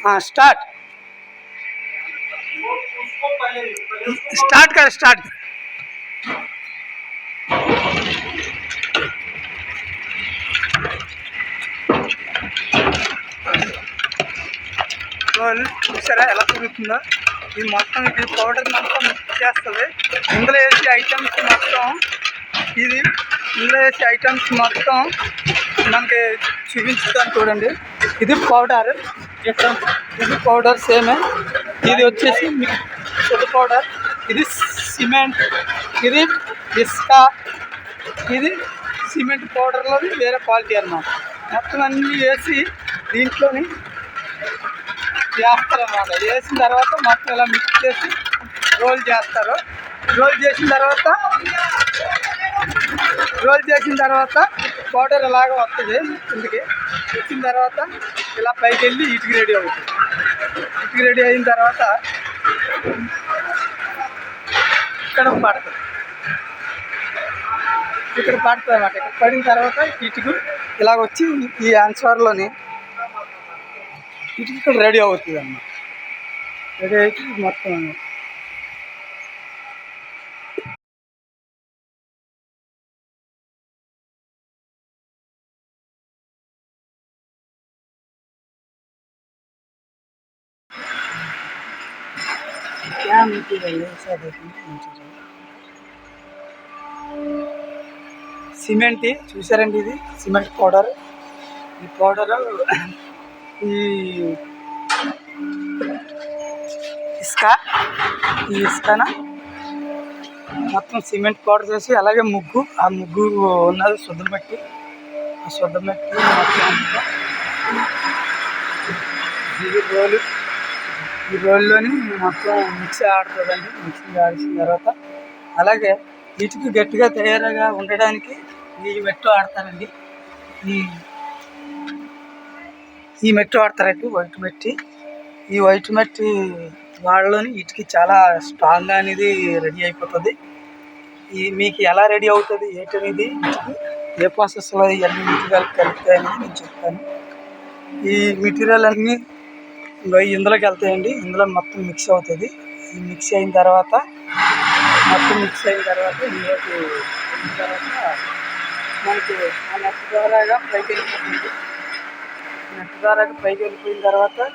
हाँ start start कर start कर చూసారా ఎలా తిరుగుతుందో ఇది మొత్తం ఇది పౌడర్ మొత్తం మిక్స్ చేస్తుంది ఇందులో వేసే ఐటమ్స్ మొత్తం ఇది ఇందులో వేసే ఐటమ్స్ మొత్తం మనకి చూపించుతాను చూడండి ఇది పౌడర్ ఇది పౌడర్ సేమే ఇది వచ్చేసి ఫుడ్ పౌడర్ ఇది సిమెంట్ ఇది ఇసుక ఇది సిమెంట్ పౌడర్లోని వేరే క్వాలిటీ అన్నమాట మొత్తం అన్నీ వేసి దీంట్లోని వేస్తారన్నమాట వేసిన తర్వాత మొత్తం ఇలా మిక్స్ చేసి రోల్ చేస్తారు రోల్ చేసిన తర్వాత పౌడర్ ఇలాగ వస్తుంది కిందకి వచ్చిన తర్వాత ఇలా పైకి వెళ్ళి ఇటుకి రెడీ అవుతుంది ఇటుకి రెడీ అయిన తర్వాత ఇక్కడ పడుతుంది అన్నమాట ఇక్కడ పడిన తర్వాత ఇటుకు ఇలాగ వచ్చి ఈ ఆన్సర్లోని ఇటుకి ఇక్కడ రెడీ అవుతుంది అన్నమాట రెడీ అయితే మొత్తం क्या मटेरियल है ऐसा देखिए సిమెంట్ చూసారండి ఇది సిమెంట్ పౌడర్ ఈ పౌడర్ ఈ ఇసుకన మొత్తం సిమెంట్ పౌడర్ చేసి అలాగే ముగ్గు ఆ ముగ్గు ఉన్నది శుద్ధం పెట్టి ఆ శుద్ధం పెట్టి మొత్తం ఈ రోల్లోని మొత్తం మిక్సీ ఆడుతుందండి మిక్సీ ఆడిసిన తర్వాత అలాగే వీటికి గట్టిగా తయారుగా ఉండడానికి ఈ మెట్టు ఆడతారండి ఈ మెట్టు ఆడతారండి వైట్ మట్టి వాళ్ళలోని వీటికి చాలా స్ట్రాంగ్గా అనేది రెడీ అయిపోతుంది మీకు ఎలా రెడీ అవుతుంది ఏంటనేది ఏ ప్రాసెస్లో ఇవన్నీ మెటీరియల్ కలుపుతాయని నేను చెప్తాను ఈ మెటీరియల్ అన్నీ ఇందులోకి వెళ్తాయండి ఇందులో మొత్తం మిక్స్ అవుతుంది ఈ మిక్స్ అయిన తర్వాత ఇందులోకి వెళ్ళిన తర్వాత మనకి ఆ నెట్ ద్వారాగా పైకి వెళ్ళిపోతుంది వెళ్ళిపోయిన తర్వాత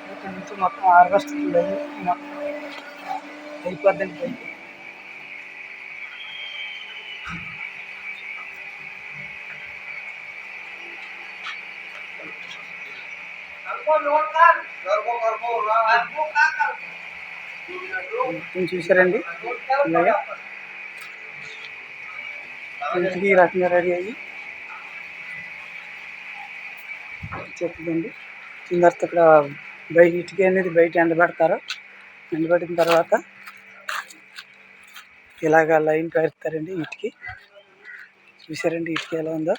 ఇక్కడ నుంచి మొత్తం హార్వెస్ట్ అయిపోద్దండి పైకి చూసారండి ఇలాగా ఇంటికి ఈ రకంగా రెడీ అయ్యి చెప్తుందండి తర్వాత ఇక్కడ బయట ఇటుక అనేది బయట ఎండబెడతారు ఎండబెట్టిన తర్వాత ఇలాగ లైన్ పెడతారండి ఇటుకి చూసారండి ఇటుక ఎలా ఉందో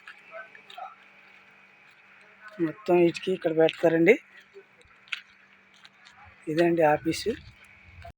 మొత్తం ఇటుకి ఇక్కడ పెడతారండి ఇదండి ఆఫీసు